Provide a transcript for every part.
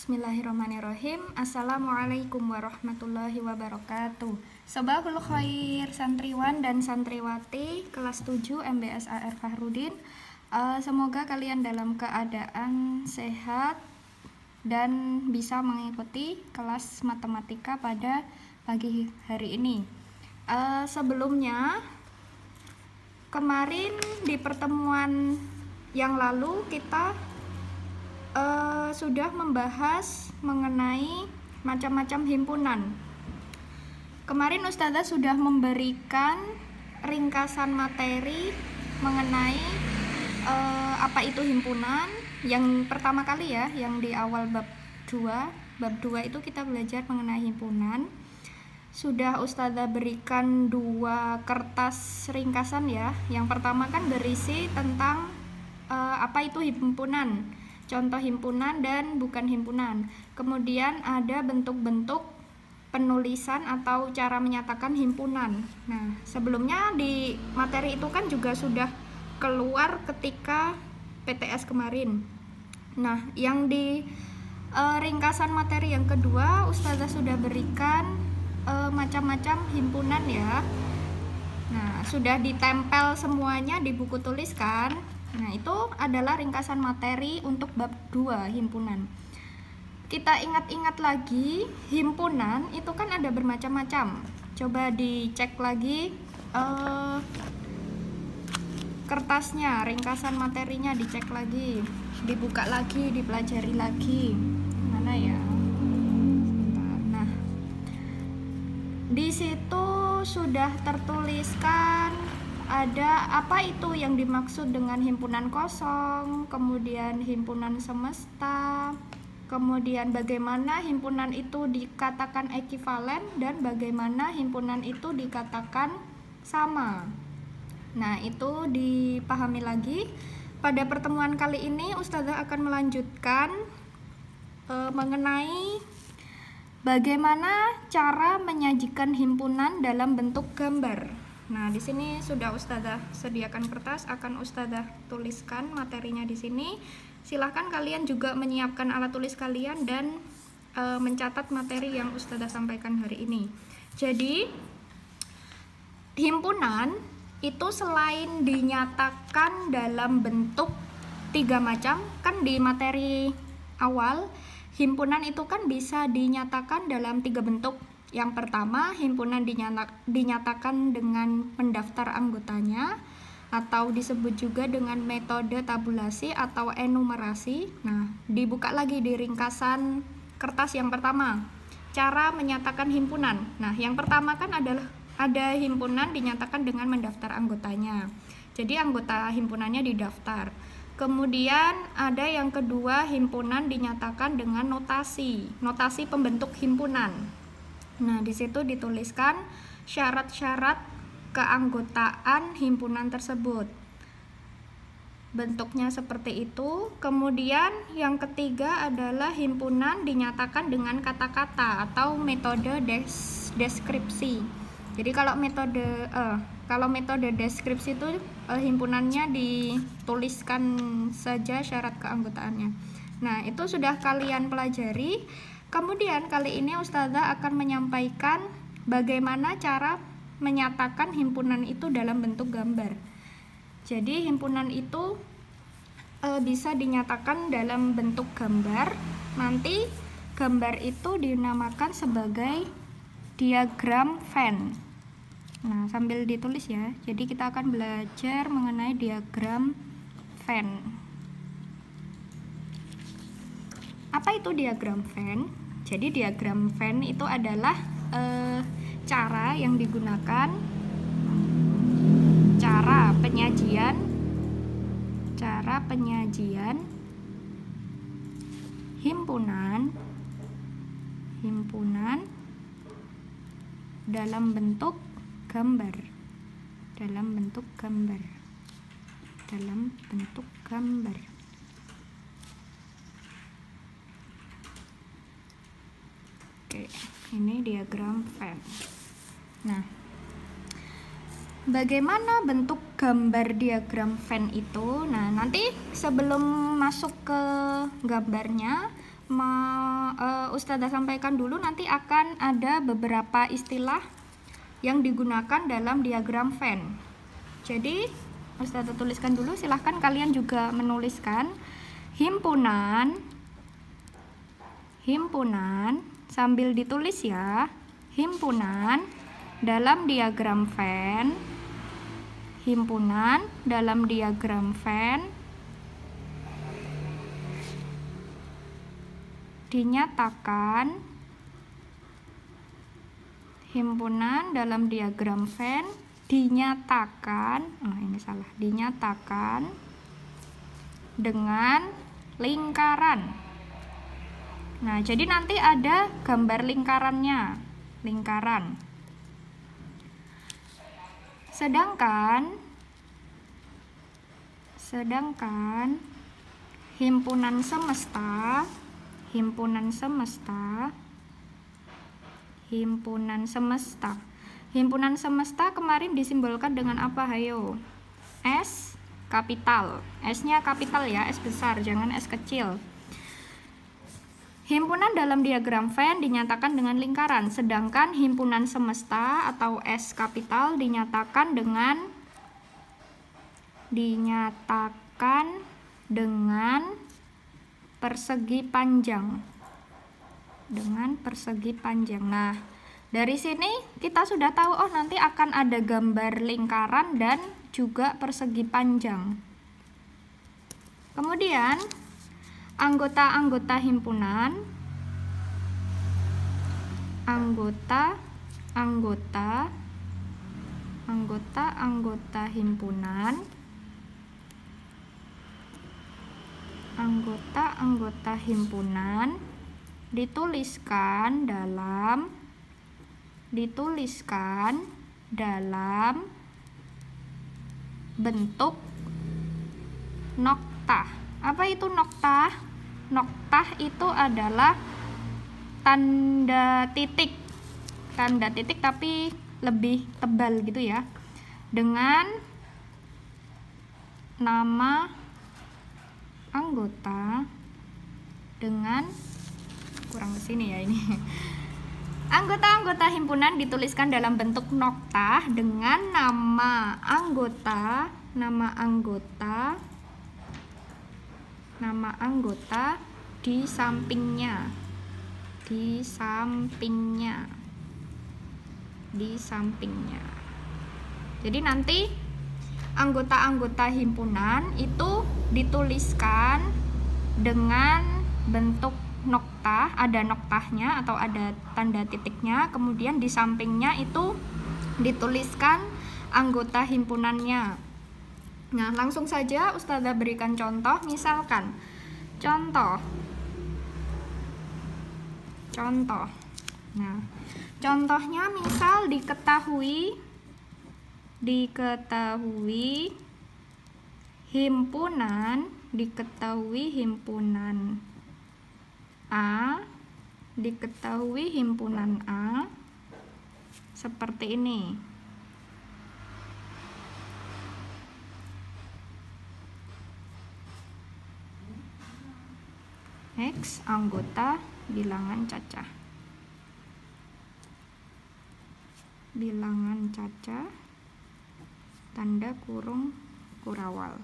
Bismillahirrahmanirrahim. Assalamualaikum warahmatullahi wabarakatuh. Sabahul khair santriwan dan santriwati kelas 7 MBSAR Fahrudin. Semoga kalian dalam keadaan sehat dan bisa mengikuti kelas matematika pada pagi hari ini. Sebelumnya, kemarin di pertemuan yang lalu kita sudah membahas mengenai macam-macam himpunan. Kemarin Ustazah sudah memberikan ringkasan materi mengenai apa itu himpunan. Yang pertama kali ya, yang di awal bab 2. Bab 2 itu kita belajar mengenai himpunan. Sudah Ustazah berikan 2 kertas ringkasan ya. Yang pertama kan berisi tentang apa itu himpunan, contoh himpunan dan bukan himpunan. Kemudian ada bentuk-bentuk penulisan atau cara menyatakan himpunan. Nah, sebelumnya di materi itu kan juga sudah keluar ketika PTS kemarin. Nah, yang di ringkasan materi yang kedua Ustazah sudah berikan macam-macam himpunan ya. Nah, sudah ditempel semuanya di buku tulis kan. Nah, itu adalah ringkasan materi untuk bab 2 himpunan. Kita ingat-ingat lagi, himpunan itu kan ada bermacam-macam. Coba dicek lagi kertasnya, ringkasan materinya dicek lagi, dibuka lagi, dipelajari lagi. Mana ya? Sebentar. Nah, di situ sudah tertuliskan ada apa itu yang dimaksud dengan himpunan kosong, kemudian himpunan semesta, kemudian bagaimana himpunan itu dikatakan ekivalen dan bagaimana himpunan itu dikatakan sama. Nah, itu dipahami lagi. Pada pertemuan kali ini Ustazah akan melanjutkan mengenai bagaimana cara menyajikan himpunan dalam bentuk gambar. Nah, di sini sudah Ustazah sediakan kertas, akan Ustazah tuliskan materinya di sini. Silahkan kalian juga menyiapkan alat tulis kalian dan mencatat materi yang Ustazah sampaikan hari ini. Jadi, himpunan itu selain dinyatakan dalam bentuk 3 macam, kan di materi awal, himpunan itu kan bisa dinyatakan dalam 3 bentuk. Yang pertama, himpunan dinyatakan dengan pendaftar anggotanya atau disebut juga dengan metode tabulasi atau enumerasi. Nah, dibuka lagi di ringkasan kertas yang pertama, cara menyatakan himpunan. Nah, yang pertama kan adalah ada himpunan dinyatakan dengan mendaftar anggotanya. Jadi anggota himpunannya didaftar. Kemudian ada yang kedua, himpunan dinyatakan dengan notasi pembentuk himpunan. Nah, di situ dituliskan syarat-syarat keanggotaan himpunan tersebut. Bentuknya seperti itu. Kemudian yang ketiga adalah himpunan dinyatakan dengan kata-kata atau metode deskripsi. Jadi kalau metode deskripsi itu himpunannya dituliskan saja syarat keanggotaannya. Nah, itu sudah kalian pelajari. Kemudian kali ini Ustazah akan menyampaikan bagaimana cara menyatakan himpunan itu dalam bentuk gambar. Jadi himpunan itu bisa dinyatakan dalam bentuk gambar. Nanti gambar itu dinamakan sebagai diagram Venn. Nah, sambil ditulis ya. Jadi kita akan belajar mengenai diagram Venn. Apa itu diagram Venn? Jadi diagram Venn itu adalah cara yang digunakan, cara penyajian himpunan dalam bentuk gambar. Oke, ini diagram Venn. Nah, bagaimana bentuk gambar diagram Venn itu? Nah, nanti sebelum masuk ke gambarnya, Ustazah sampaikan dulu, nanti akan ada beberapa istilah yang digunakan dalam diagram Venn. Jadi Ustazah tuliskan dulu, silahkan kalian juga menuliskan himpunan sambil ditulis ya, himpunan dalam diagram Venn, himpunan dalam diagram Venn dinyatakan, himpunan dalam diagram Venn dinyatakan, dinyatakan dengan lingkaran. Nah, jadi nanti ada gambar lingkarannya, lingkaran. Sedangkan himpunan semesta kemarin disimbolkan dengan apa? Hayo. S kapital. S-nya kapital ya, S besar, jangan S kecil. Himpunan dalam diagram Venn dinyatakan dengan lingkaran, sedangkan himpunan semesta atau S kapital dinyatakan dengan persegi panjang. Nah, dari sini kita sudah tahu, oh nanti akan ada gambar lingkaran dan juga persegi panjang. Kemudian anggota-anggota himpunan, anggota-anggota himpunan dituliskan dalam bentuk noktah. Apa itu noktah? Noktah itu adalah tanda titik tapi lebih tebal gitu ya, dengan nama anggota, dengan kurang kesini ya ini. Anggota-anggota himpunan dituliskan dalam bentuk noktah dengan nama anggota di sampingnya. Jadi nanti anggota-anggota himpunan itu dituliskan dengan bentuk noktah, ada noktahnya atau ada tanda titiknya, kemudian di sampingnya itu dituliskan anggota himpunannya. Nah, langsung saja Ustazah berikan contoh, misalkan contoh. Nah, contohnya misal diketahui himpunan A seperti ini. X anggota bilangan cacah. Tanda kurung kurawal.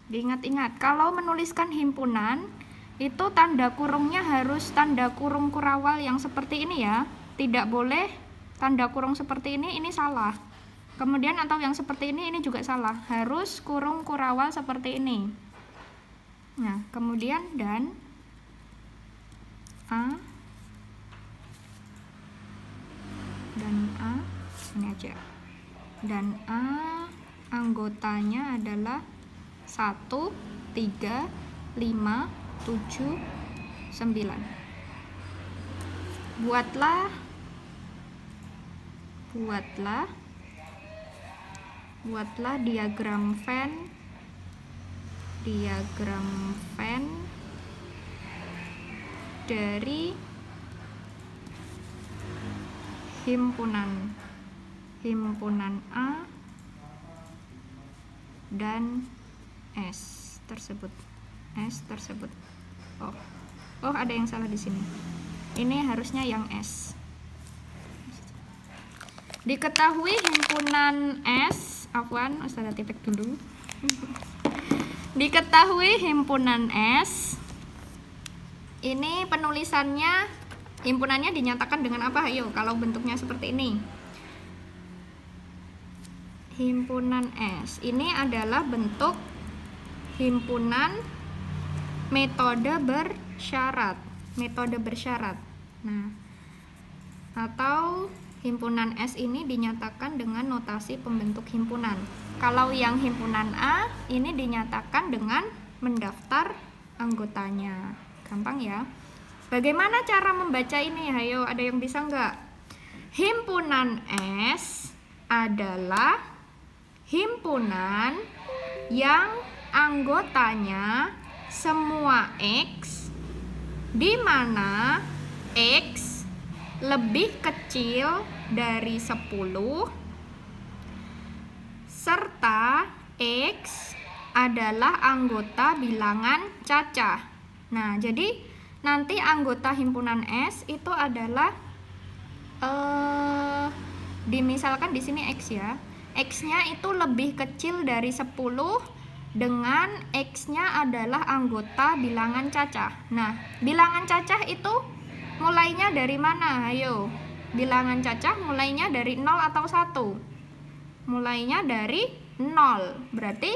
Diingat-ingat, kalau menuliskan himpunan itu tanda kurungnya harus tanda kurung kurawal yang seperti ini ya. Tidak boleh tanda kurung seperti ini salah. Kemudian atau yang seperti ini juga salah. Harus kurung kurawal seperti ini. Nah, kemudian dan A ini aja. Dan A anggotanya adalah 1, 3, 5, 7, 9. Buatlah diagram Venn dari himpunan A dan S tersebut. Oh, ada yang salah di sini. Ini harusnya yang S. Diketahui himpunan S, afwan, Ustazah tipek dulu. Diketahui himpunan S. Ini penulisannya, himpunannya dinyatakan dengan apa? Ayo, kalau bentuknya seperti ini. Himpunan S. Ini adalah bentuk himpunan metode bersyarat. Metode bersyarat. Nah, atau himpunan S ini dinyatakan dengan notasi pembentuk himpunan. Kalau yang himpunan A ini dinyatakan dengan mendaftar anggotanya. Gampang ya. Bagaimana cara membaca ini? Ayo, ada yang bisa nggak? Himpunan S adalah himpunan yang anggotanya semua X, di mana X lebih kecil dari 10 serta X adalah anggota bilangan cacah. Nah, jadi nanti anggota himpunan S itu adalah dimisalkan di sini X ya. X-nya itu lebih kecil dari 10 dengan X-nya adalah anggota bilangan cacah. Nah, bilangan cacah itu mulainya dari mana? Ayo, bilangan cacah mulainya dari 0 atau 1? Mulainya dari 0. Berarti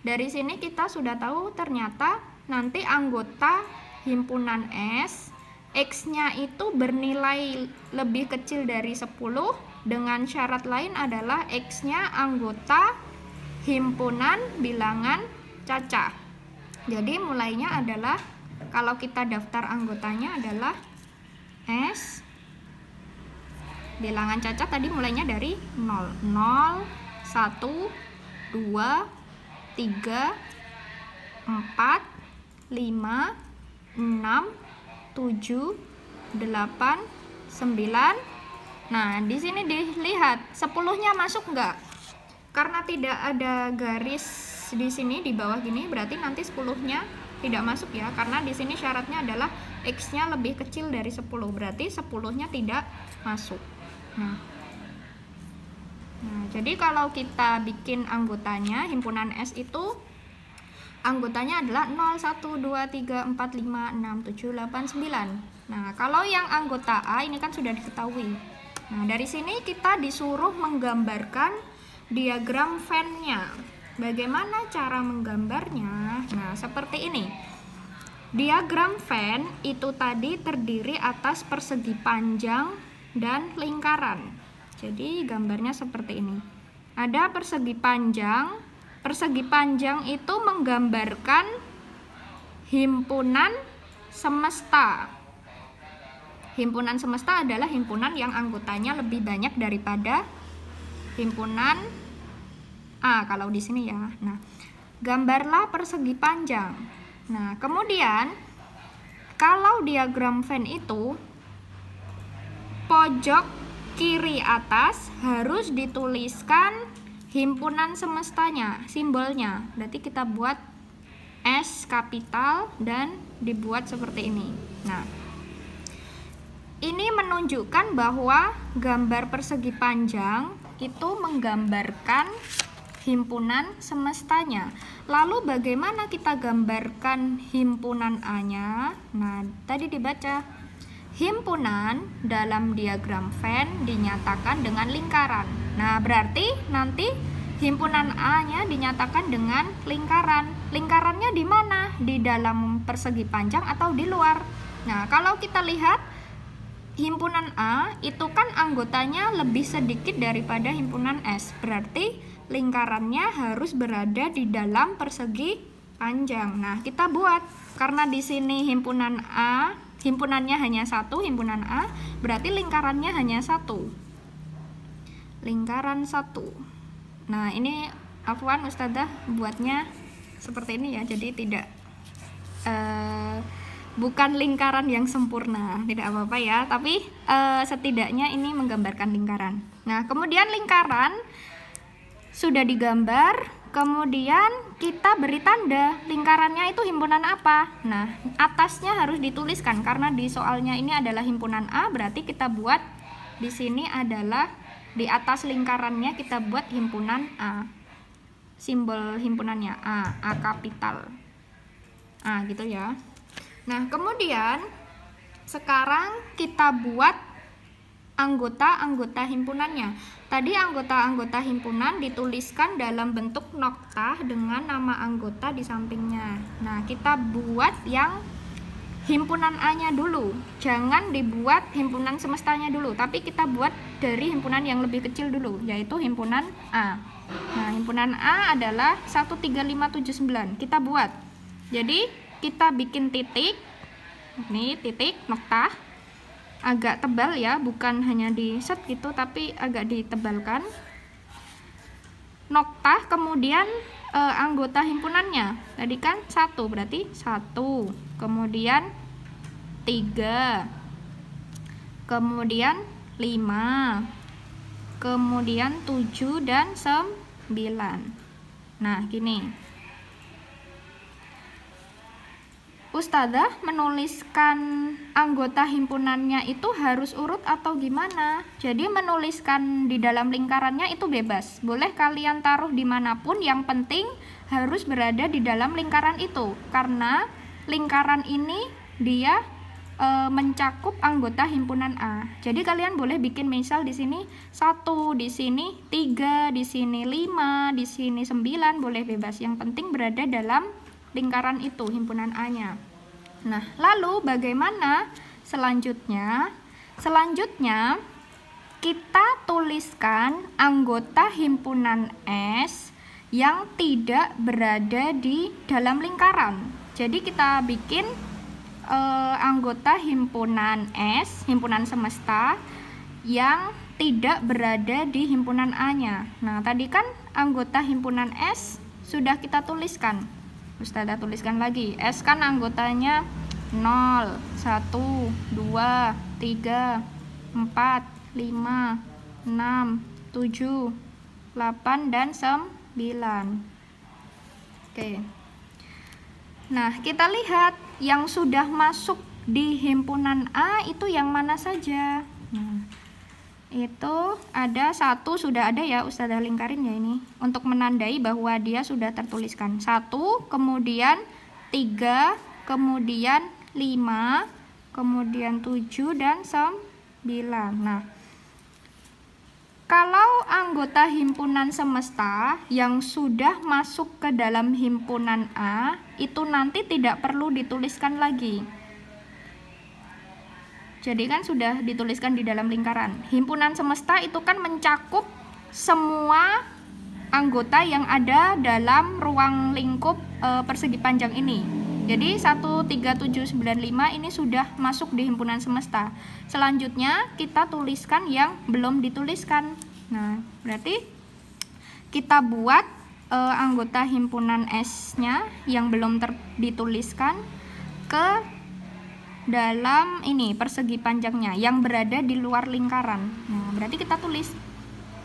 dari sini kita sudah tahu ternyata nanti anggota himpunan S, X-nya itu bernilai lebih kecil dari 10 dengan syarat lain adalah X-nya anggota himpunan bilangan cacah. Jadi mulainya adalah, kalau kita daftar anggotanya adalah S, bilangan cacah tadi mulainya dari 0, 0, 1, 2, 3, 4, 5, 6, 7, 8, 9. Nah, di sini dilihat 10-nya masuk nggak? Karena tidak ada garis di sini di bawah gini, berarti nanti 10-nya tidak masuk ya, karena di sini syaratnya adalah X-nya lebih kecil dari 10, berarti 10-nya tidak masuk. Nah, jadi kalau kita bikin anggotanya, himpunan S itu anggotanya adalah 0, 1, 2, 3, 4, 5, 6, 7, 8, 9. Nah, kalau yang anggota A ini kan sudah diketahui. Nah, dari sini kita disuruh menggambarkan diagram Venn-nya. Bagaimana cara menggambarnya? Nah, seperti ini. Diagram Venn itu tadi terdiri atas persegi panjang dan lingkaran. Jadi gambarnya seperti ini. Ada persegi panjang. Persegi panjang itu menggambarkan himpunan semesta. Himpunan semesta adalah himpunan yang anggotanya lebih banyak daripada himpunan A kalau di sini ya. Nah, gambarlah persegi panjang. Nah, kemudian kalau diagram Venn itu pojok kiri atas harus dituliskan himpunan semestanya, simbolnya. Berarti kita buat S kapital dan dibuat seperti ini. Nah, ini menunjukkan bahwa gambar persegi panjang itu menggambarkan himpunan semestanya. Lalu bagaimana kita gambarkan himpunan A-nya? Nah, tadi dibaca himpunan dalam diagram Venn dinyatakan dengan lingkaran. Nah, berarti nanti himpunan A-nya dinyatakan dengan lingkaran. Lingkarannya di mana? Di dalam persegi panjang atau di luar? Nah, kalau kita lihat himpunan A itu kan anggotanya lebih sedikit daripada himpunan S. Berarti lingkarannya harus berada di dalam persegi panjang. Nah, kita buat, karena di sini himpunan A, himpunannya hanya satu, himpunan A, berarti lingkarannya hanya satu. Lingkaran satu. Nah, ini afwan Ustazah buatnya seperti ini ya, jadi tidak bukan lingkaran yang sempurna, tidak apa-apa ya, tapi setidaknya ini menggambarkan lingkaran. Nah, kemudian lingkaran sudah digambar, kemudian kita beri tanda lingkarannya itu himpunan apa. Nah, atasnya harus dituliskan karena di soalnya ini adalah himpunan A, berarti kita buat di sini adalah di atas lingkarannya kita buat himpunan A. Simbol himpunannya A kapital. Gitu ya. Nah, kemudian sekarang kita buat anggota-anggota himpunannya. Tadi anggota-anggota himpunan dituliskan dalam bentuk noktah dengan nama anggota di sampingnya. Nah, kita buat yang himpunan A-nya dulu. Jangan dibuat himpunan semestanya dulu, tapi kita buat dari himpunan yang lebih kecil dulu, yaitu himpunan A. Nah, himpunan A adalah 13579. Kita buat. Jadi, kita bikin titik. Ini titik noktah. Agak tebal ya, bukan hanya di set gitu, tapi agak ditebalkan. Noktah, kemudian anggota himpunannya. Tadi kan 1, berarti 1. Kemudian 3. Kemudian 5. Kemudian 7 dan 9. Nah, gini. Ustadzah menuliskan anggota himpunannya itu harus urut atau gimana? Jadi menuliskan di dalam lingkarannya itu bebas. Boleh kalian taruh dimanapun, yang penting harus berada di dalam lingkaran itu. Karena lingkaran ini dia mencakup anggota himpunan A. Jadi kalian boleh bikin misal di sini 1, di sini 3, di sini 5, di sini 9, boleh bebas. Yang penting berada dalam lingkaran itu, himpunan A-nya. Nah, lalu bagaimana selanjutnya? Selanjutnya, kita tuliskan anggota himpunan S yang tidak berada di dalam lingkaran. Jadi kita bikin anggota himpunan S, himpunan semesta, yang tidak berada di himpunan A-nya. Nah, tadi kan anggota himpunan S sudah kita tuliskan. Ustadzah tuliskan lagi. S kan anggotanya 0, 1, 2, 3, 4, 5, 6, 7, 8, dan 9. Oke. Nah, kita lihat yang sudah masuk di himpunan A itu yang mana saja. Nah, itu ada 1 sudah ada ya, Ustadzah lingkarin ya ini untuk menandai bahwa dia sudah tertuliskan. 1, kemudian 3, kemudian 5, kemudian 7 dan 9. Nah, kalau anggota himpunan semesta yang sudah masuk ke dalam himpunan A itu nanti tidak perlu dituliskan lagi. Jadi kan sudah dituliskan di dalam lingkaran. Himpunan semesta itu kan mencakup semua anggota yang ada dalam ruang lingkup persegi panjang ini. Jadi 13795 ini sudah masuk di himpunan semesta. Selanjutnya kita tuliskan yang belum dituliskan. Nah, berarti kita buat anggota himpunan S-nya yang belum dituliskan ke dalam ini persegi panjangnya yang berada di luar lingkaran. Nah, berarti kita tulis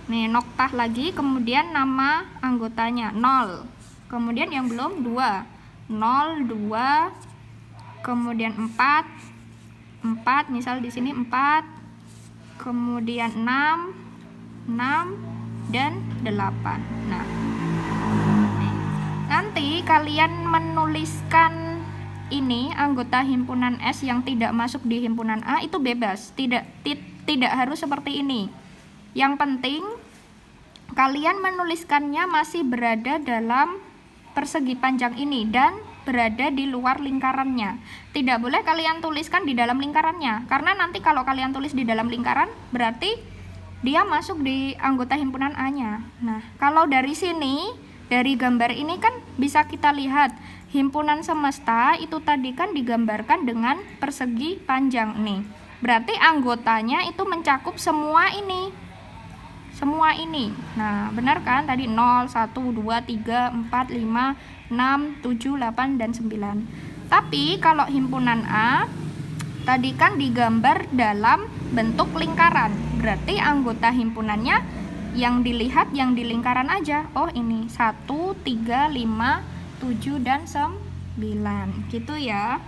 nih noktah lagi, kemudian nama anggotanya 0, kemudian yang belum 2, 0, 2, kemudian 4, misal di sini 4, kemudian 6, dan 8. Nah, nanti kalian menuliskan ini anggota himpunan S yang tidak masuk di himpunan A itu bebas, tidak harus seperti ini. Yang penting kalian menuliskannya masih berada dalam persegi panjang ini dan berada di luar lingkarannya. Tidak boleh kalian tuliskan di dalam lingkarannya, karena nanti kalau kalian tulis di dalam lingkaran berarti dia masuk di anggota himpunan A-nya. Nah, kalau dari sini, dari gambar ini kan bisa kita lihat himpunan semesta itu tadi kan digambarkan dengan persegi panjang nih. Berarti anggotanya itu mencakup semua ini. Semua ini. Nah, benar kan? Tadi 0, 1, 2, 3, 4, 5, 6, 7, 8, dan 9. Tapi kalau himpunan A tadi kan digambar dalam bentuk lingkaran. Berarti anggota himpunannya yang dilihat yang di lingkaran aja. Oh, ini 1, 3, 5, 7 dan 9 gitu ya.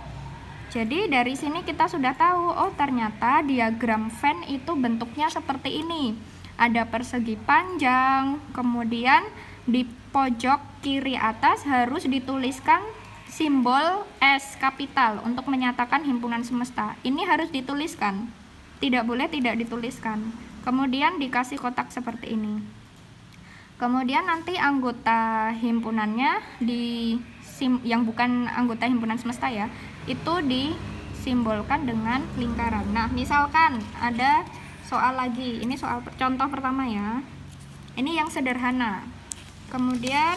Jadi dari sini kita sudah tahu, oh ternyata diagram Venn itu bentuknya seperti ini. Ada persegi panjang, kemudian di pojok kiri atas harus dituliskan simbol S kapital untuk menyatakan himpunan semesta. Ini harus dituliskan, tidak boleh tidak dituliskan. Kemudian dikasih kotak seperti ini. Kemudian nanti anggota himpunannya yang bukan anggota himpunan semesta ya, itu disimbolkan dengan lingkaran. Nah, misalkan ada soal lagi. Ini soal contoh pertama ya. Ini yang sederhana. Kemudian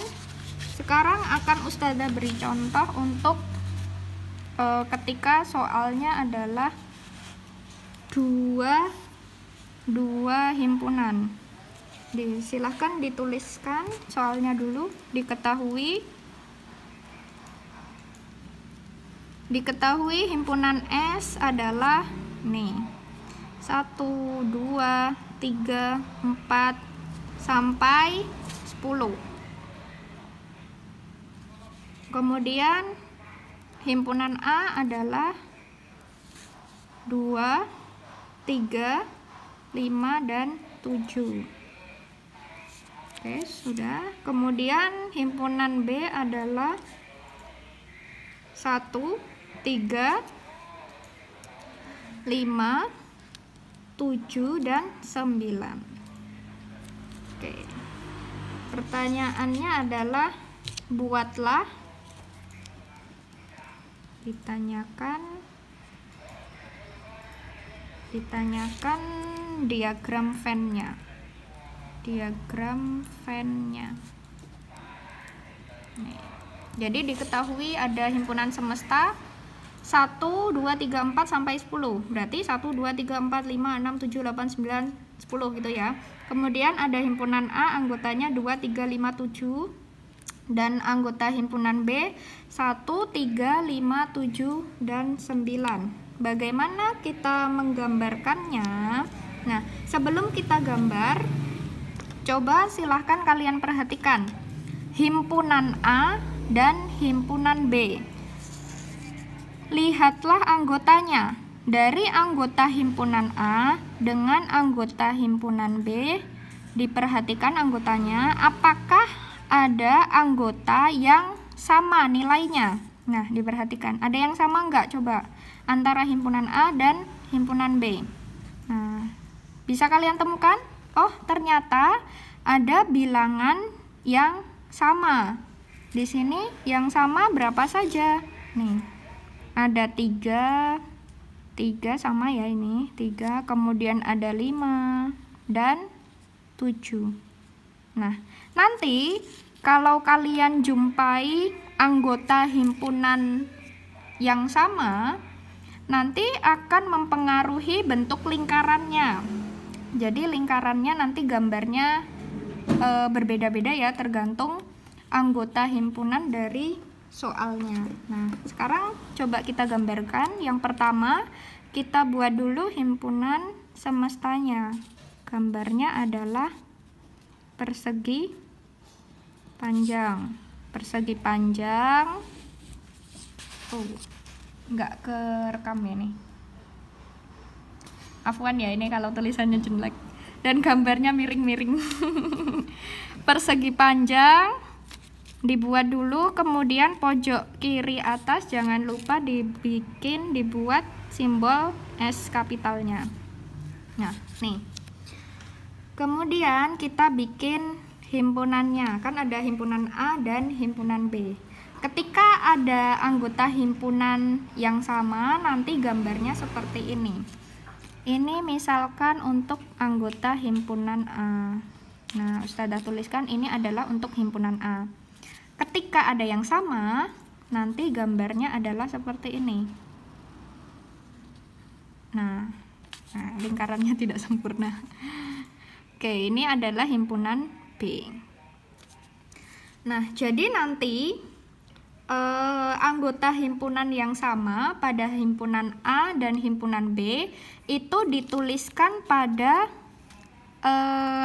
sekarang akan Ustazah beri contoh untuk ketika soalnya adalah dua himpunan. Silahkan dituliskan soalnya dulu. Diketahui himpunan S adalah nih 1, 2, 3, 4 sampai 10. Kemudian himpunan A adalah 2, 3, 5 dan 7. Oke, sudah. Kemudian himpunan B adalah 1, 3, 5, 7 dan 9. Oke. Pertanyaannya adalah buatlah, ditanyakan diagram Venn-nya. Nih. Jadi diketahui ada himpunan semesta 1, 2, 3, 4 sampai 10. Berarti 1, 2, 3, 4, 5, 6, 7, 8, 9, 10 gitu ya. Kemudian ada himpunan A anggotanya 2, 3, 5, 7. Dan anggota himpunan B 1, 3, 5, 7 dan 9. Bagaimana kita menggambarkannya? Nah, sebelum kita gambar, coba silahkan kalian perhatikan himpunan A dan himpunan B. Lihatlah anggotanya. Dari anggota himpunan A dengan anggota himpunan B, diperhatikan anggotanya, apakah ada anggota yang sama nilainya. Nah, diperhatikan, ada yang sama enggak coba antara himpunan A dan himpunan B. Nah, bisa kalian temukan? Oh, ternyata ada bilangan yang sama. Di sini yang sama berapa saja? Nih, ada 3 sama ya ini, 3, kemudian ada 5 dan 7. Nah, nanti kalau kalian jumpai anggota himpunan yang sama, nanti akan mempengaruhi bentuk lingkarannya. Jadi lingkarannya nanti gambarnya berbeda-beda ya, tergantung anggota himpunan dari soalnya. Nah, sekarang coba kita gambarkan. Yang pertama, kita buat dulu himpunan semestanya. Gambarnya adalah persegi panjang. Persegi panjang. Oh, nggak kerekam ya nih. Afwan ya, ini kalau tulisannya jelek dan gambarnya miring-miring. Persegi panjang dibuat dulu, kemudian pojok kiri atas jangan lupa dibuat simbol S kapitalnya. Nah, nih. Kemudian kita bikin himpunannya. Kan ada himpunan A dan himpunan B. Ketika ada anggota himpunan yang sama, nanti gambarnya seperti ini. Ini misalkan untuk anggota himpunan A. Nah, Ustazah tuliskan ini adalah untuk himpunan A. Ketika ada yang sama, nanti gambarnya adalah seperti ini. Nah, lingkarannya tidak sempurna. Oke, ini adalah himpunan B. Nah, jadi nanti anggota himpunan yang sama pada himpunan A dan himpunan B itu dituliskan pada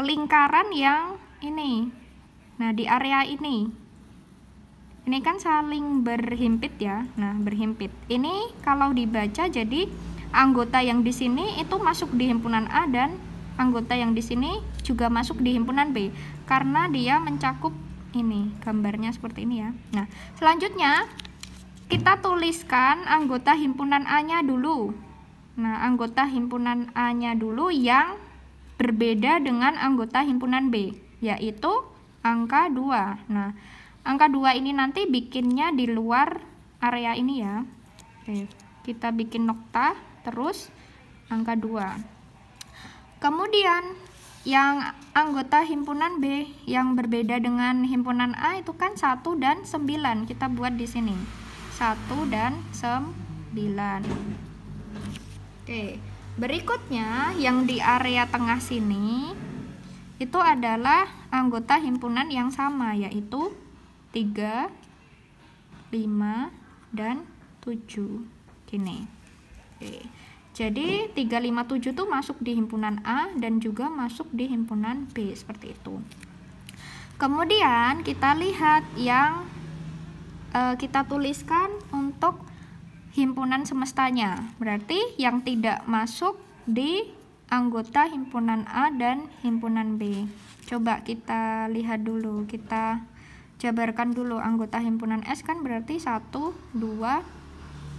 lingkaran yang ini. Nah, di area ini kan saling berhimpit ya. Nah, berhimpit. Ini kalau dibaca jadi anggota yang di sini itu masuk di himpunan A dan anggota yang di sini juga masuk di himpunan B karena dia mencakup ini. Gambarnya seperti ini ya. Nah, selanjutnya kita tuliskan anggota himpunan A-nya dulu. Nah, anggota himpunan A-nya dulu yang berbeda dengan anggota himpunan B, yaitu angka 2. Nah, angka 2 ini nanti bikinnya di luar area ini ya. Oke, kita bikin nokta, terus angka 2. Kemudian, yang anggota himpunan B yang berbeda dengan himpunan A itu kan 1 dan 9. Kita buat di sini. 1 dan 9. Oke, berikutnya yang di area tengah sini itu adalah anggota himpunan yang sama, yaitu 3, 5, dan 7. Gini. Oke. Jadi 3, 5, 7 itu masuk di himpunan A dan juga masuk di himpunan B, seperti itu. Kemudian kita lihat yang kita tuliskan untuk himpunan semestanya. Berarti yang tidak masuk di anggota himpunan A dan himpunan B. Coba kita lihat dulu, kita jabarkan dulu anggota himpunan S kan berarti 1, 2,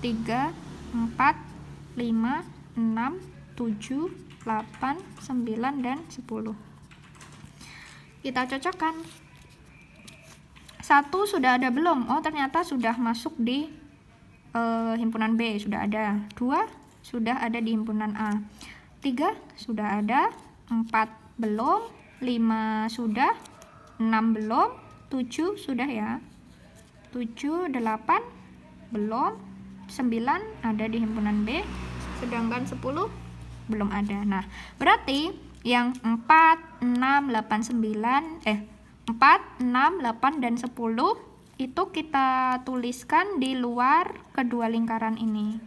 3, 4, 5, 6, 7, 8, 9, dan 10. Kita cocokkan. 1 sudah ada belum? Oh, ternyata sudah masuk di himpunan B, sudah ada. 2 sudah ada di himpunan A. 3 sudah ada. 4 belum. 5 sudah. 6 belum. 7 sudah ya. 7, 8 belum. 9 ada di himpunan B, sedangkan 10 belum ada. Nah, berarti yang 4, 6, 8, 8, dan 10 itu kita tuliskan di luar kedua lingkaran ini.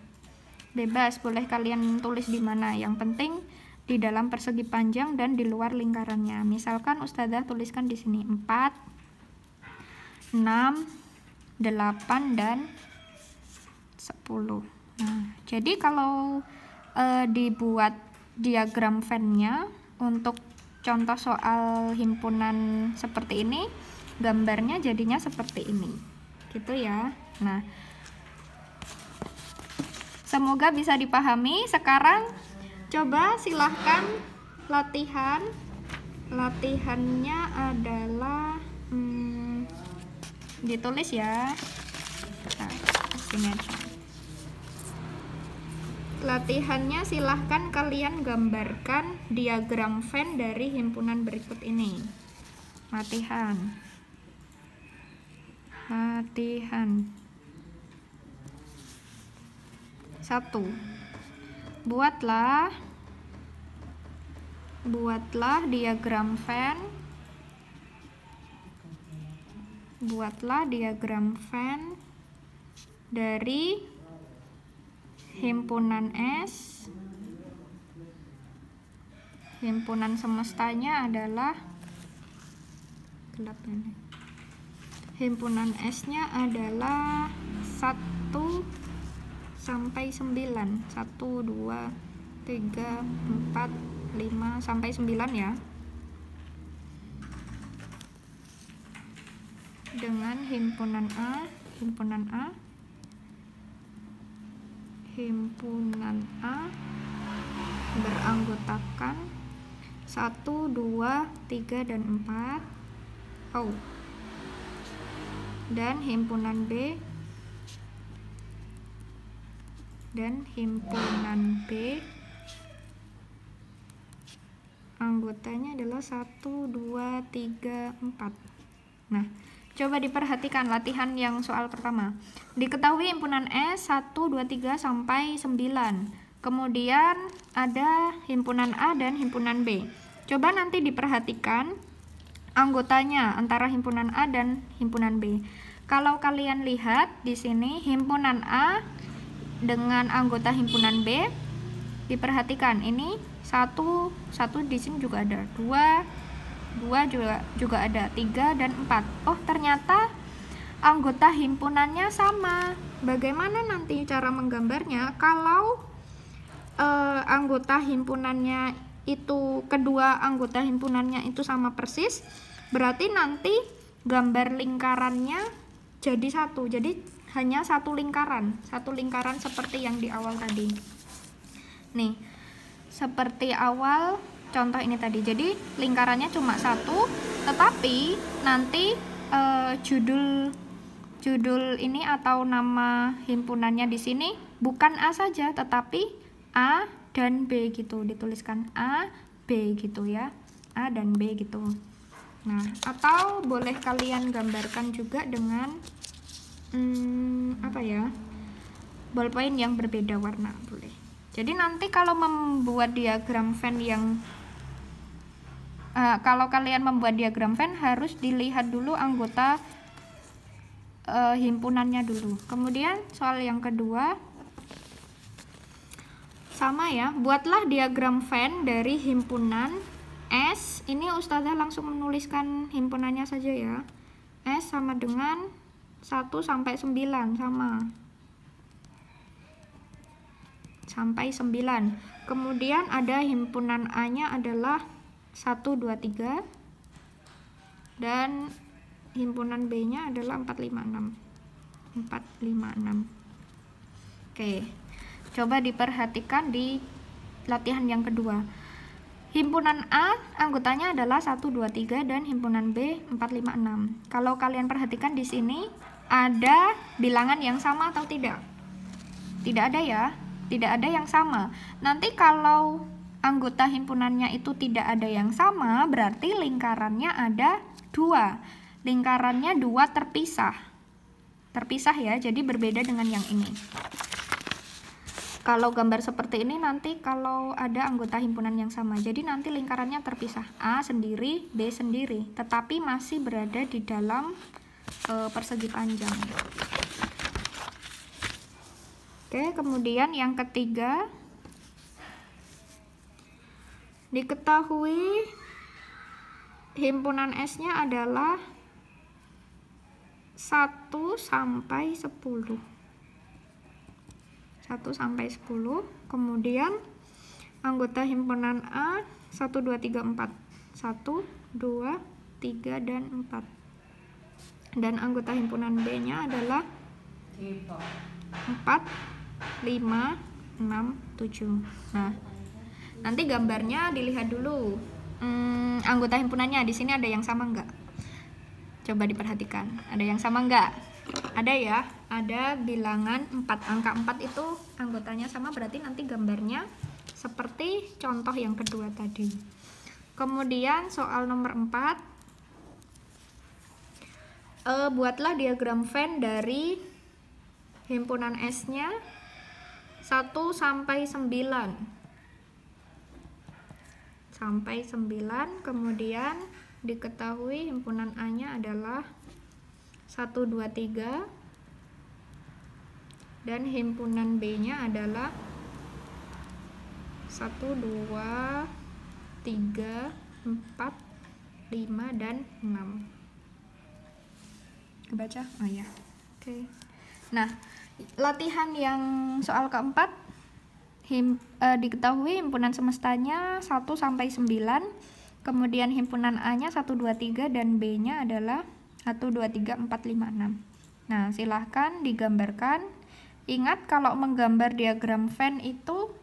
Bebas, boleh kalian tulis di mana. Yang penting di dalam persegi panjang dan di luar lingkarannya. Misalkan Ustazah tuliskan di sini 4, 6, 8, dan 10. Nah, jadi kalau dibuat diagram Venn-nya untuk contoh soal himpunan seperti ini, gambarnya jadinya seperti ini. Gitu ya. Nah, semoga bisa dipahami. Sekarang coba silahkan latihan. Latihannya adalah ditulis ya. Nah, sini aja. Latihannya silahkan kalian gambarkan diagram Venn dari himpunan berikut ini. Latihan. 1. Buatlah diagram Venn. Buatlah diagram Venn dari himpunan S. Himpunan semestanya adalah gelap ini. Himpunan S-nya adalah 1 sampai 9. 1, 2, 3, 4, 5 sampai 9 ya. Dengan himpunan A beranggotakan 1, 2, 3, dan 4. Dan himpunan B anggotanya adalah 1, 2, 3, 4. Nah, coba diperhatikan latihan yang soal pertama. Diketahui himpunan S 1, 2, 3 sampai 9. Kemudian ada himpunan A dan himpunan B. Coba nanti diperhatikan anggotanya antara himpunan A dan himpunan B. Kalau kalian lihat di sini himpunan A dengan anggota himpunan B, diperhatikan ini 1, 1 di sini juga ada, 2 juga ada, 3 dan 4. Oh, ternyata anggota himpunannya sama. Bagaimana nanti cara menggambarnya? Kalau anggota himpunannya itu, kedua anggota himpunannya itu sama persis, berarti nanti gambar lingkarannya jadi satu. Jadi hanya satu lingkaran seperti yang di awal tadi. Nih, seperti awal contoh ini tadi. Jadi lingkarannya cuma satu, tetapi nanti judul ini atau nama himpunannya di sini bukan A saja, tetapi A dan B gitu, dituliskan A, B gitu ya, A dan B gitu. Nah, atau boleh kalian gambarkan juga dengan apa ya, ballpoint yang berbeda warna, boleh. Jadi nanti kalau membuat diagram Venn yang kalau kalian membuat diagram Venn harus dilihat dulu anggota himpunannya dulu. Kemudian soal yang kedua sama ya, buatlah diagram Venn dari himpunan S. Ini Ustazah langsung menuliskan himpunannya saja ya. S sama dengan 1 sampai 9, sama. Sampai 9. Kemudian ada himpunan A-nya adalah 1, 2, 3. Dan himpunan B-nya adalah 4, 5, 6. 4, 5, 6. Oke. Coba diperhatikan di latihan yang kedua. Himpunan A anggotanya adalah 1, 2, 3 dan himpunan B 4, 5, 6. Kalau kalian perhatikan di sini ada bilangan yang sama atau tidak? Tidak ada ya, tidak ada yang sama. Nanti kalau anggota himpunannya itu tidak ada yang sama, berarti lingkarannya ada 2. Lingkarannya 2 terpisah. Terpisah ya, jadi berbeda dengan yang ini. Kalau gambar seperti ini nanti kalau ada anggota himpunan yang sama, jadi nanti lingkarannya terpisah, A sendiri, B sendiri, tetapi masih berada di dalam persegi panjang. Oke, kemudian yang ketiga, diketahui himpunan S-nya adalah 1 sampai 10. 1 sampai 10. Kemudian anggota himpunan A 1, 2, 3, 4. 1, 2, 3 dan 4. Dan anggota himpunan B-nya adalah 4, 5, 6, 7. Nah, nanti gambarnya dilihat dulu. Anggota himpunannya di sini ada yang sama enggak? Coba diperhatikan. Ada yang sama enggak? Ada ya, ada bilangan 4, angka 4 itu anggotanya sama, berarti nanti gambarnya seperti contoh yang kedua tadi. Kemudian soal nomor 4, buatlah diagram Venn dari himpunan S-nya 1 sampai 9. Sampai 9, kemudian diketahui himpunan A-nya adalah 1, 2, 3 dan himpunan B-nya adalah 1, 2, 3, 4, 5 dan 6. Kebaca? Oh ya. Oke. Nah, latihan yang soal keempat, diketahui himpunan semestanya 1 sampai 9, kemudian himpunan A-nya 1, 2, 3 dan B-nya adalah 1, 2, 3, 4, 5, 6. Nah, silahkan digambarkan. Ingat kalau menggambar diagram Venn itu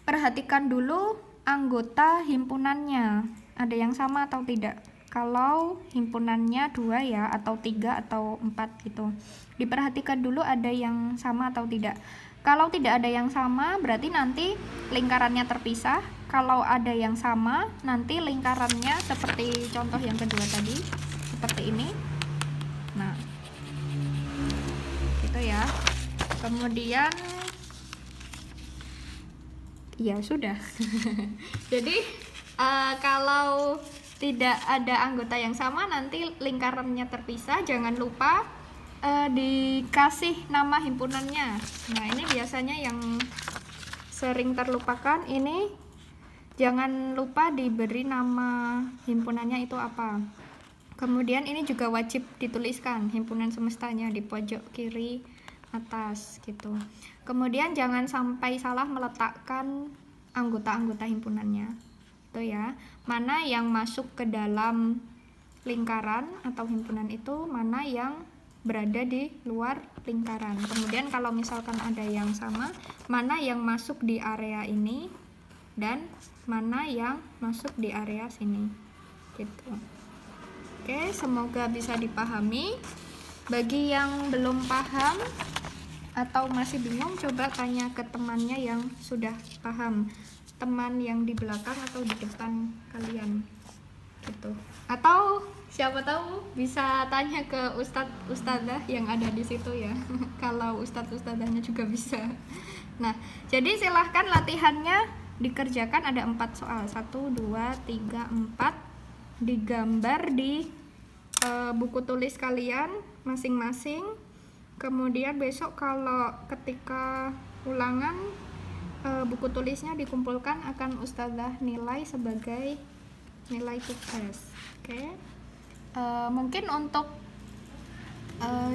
perhatikan dulu anggota himpunannya. Ada yang sama atau tidak? Kalau himpunannya 2 ya, atau 3 atau 4 gitu. Diperhatikan dulu ada yang sama atau tidak. Kalau tidak ada yang sama, berarti nanti lingkarannya terpisah. Kalau ada yang sama, nanti lingkarannya seperti contoh yang kedua tadi. Seperti ini. Nah, gitu ya. Kemudian ya sudah. Jadi kalau tidak ada anggota yang sama, nanti lingkarannya terpisah. Jangan lupa dikasih nama himpunannya. Nah, ini biasanya yang sering terlupakan. Ini Jangan lupa diberi nama himpunannya itu apa. Kemudian ini juga wajib dituliskan himpunan semestanya di pojok kiri atas gitu. Kemudian jangan sampai salah meletakkan anggota-anggota himpunannya. Itu ya. Mana yang masuk ke dalam lingkaran atau himpunan itu, mana yang berada di luar lingkaran. Kemudian kalau misalkan ada yang sama, mana yang masuk di area ini dan mana yang masuk di area sini gitu. Oke, semoga bisa dipahami. Bagi yang belum paham atau masih bingung, coba tanya ke temannya yang sudah paham, teman yang di belakang atau di depan kalian gitu. Atau siapa tahu bisa tanya ke ustadzah yang ada di situ ya. Kalau ustadzahnya juga bisa. Nah, jadi silahkan latihannya dikerjakan, ada 4 soal, 1, 2, 3, 4, digambar di buku tulis kalian masing-masing. Kemudian besok kalau ketika ulangan buku tulisnya dikumpulkan, akan ustadzah nilai sebagai nilai tugas. Oke. Mungkin untuk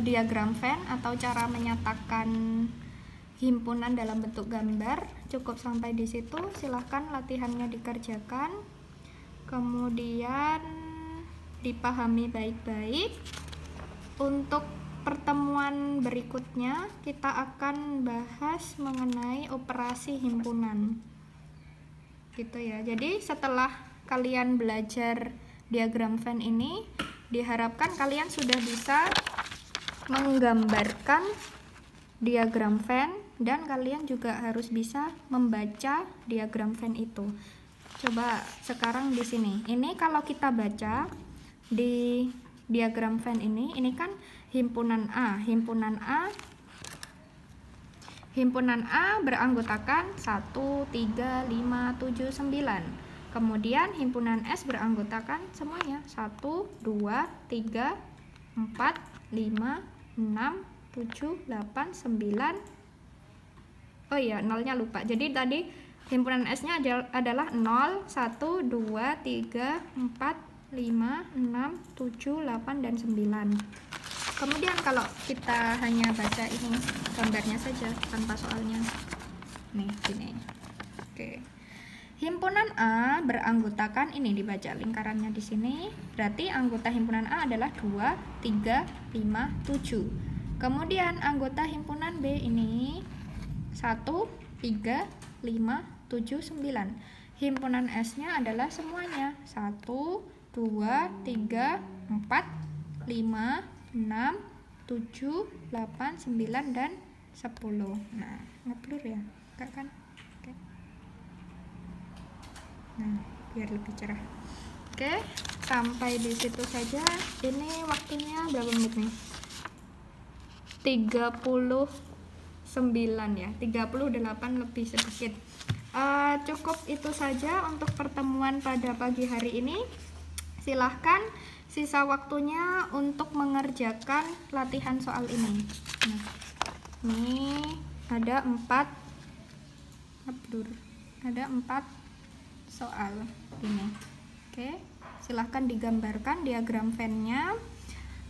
diagram Venn atau cara menyatakan himpunan dalam bentuk gambar cukup sampai di situ. Silahkan latihannya dikerjakan, kemudian dipahami baik-baik. Untuk pertemuan berikutnya kita akan bahas mengenai operasi himpunan gitu ya. Jadi setelah kalian belajar diagram Venn ini, diharapkan kalian sudah bisa menggambarkan diagram Venn, dan kalian juga harus bisa membaca diagram Venn itu. Coba sekarang di sini. Ini kalau kita baca di diagram Venn ini kan himpunan A. Himpunan A beranggotakan 1, 3, 5, 7, 9. Kemudian himpunan S beranggotakan semuanya 1, 2, 3, 4, 5, 6, 7, 8, 9. Oh iya, nolnya lupa. Jadi tadi himpunan S-nya adalah 0, 1, 2, 3, 4, 5, 6, 7, 8, dan 9. Kemudian kalau kita hanya baca ini gambarnya saja tanpa soalnya. Nih, gini. Oke. Himpunan A beranggotakan, ini dibaca lingkarannya di sini. Berarti anggota himpunan A adalah 2, 3, 5, 7. Kemudian anggota himpunan B ini 1, 3, 5, 7, 9. Himpunan S-nya adalah semuanya 1, 2, 3, 4, 5, 6, 7, 8, 9, dan 10. Nah, ngeblur ya? Enggak kan? Oke. Nah, biar lebih cerah. Oke, sampai di situ saja. Ini waktunya berapa menit nih? 39 ya, 38 lebih sedikit. Cukup itu saja untuk pertemuan pada pagi hari ini. Silahkan sisa waktunya untuk mengerjakan latihan soal ini. Nah, ini ada 4 soal ini. Oke, silahkan digambarkan diagram Venn-nya.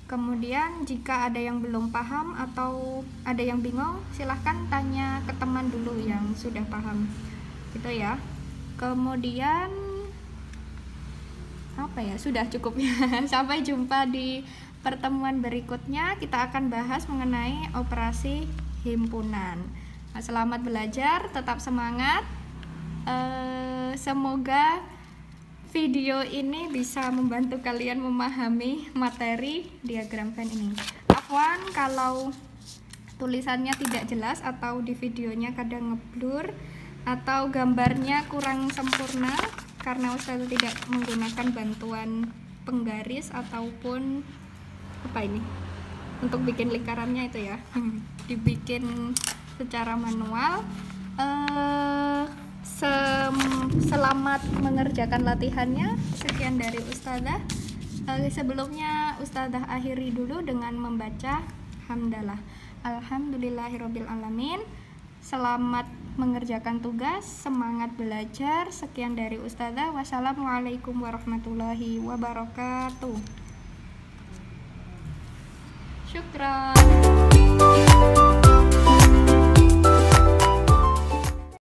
Kemudian jika ada yang belum paham atau ada yang bingung, silahkan tanya ke teman dulu yang sudah paham gitu ya. Kemudian apa ya, sudah cukup ya. Sampai jumpa di pertemuan berikutnya. Kita akan bahas mengenai operasi himpunan. Selamat belajar, tetap semangat. Semoga video ini bisa membantu kalian memahami materi diagram Venn ini. Afwan kalau tulisannya tidak jelas atau di videonya kadang ngeblur atau gambarnya kurang sempurna karena Ustazah tidak menggunakan bantuan penggaris ataupun apa ini untuk bikin lingkarannya itu ya. Dibikin secara manual. Selamat mengerjakan latihannya. Sekian dari Ustazah. Sebelumnya Ustazah akhiri dulu dengan membaca hamdalah. Alhamdulillahirobbilalamin. Selamat mengerjakan tugas, semangat belajar. Sekian dari Ustazah. Wassalamualaikum warahmatullahi wabarakatuh. Syukran.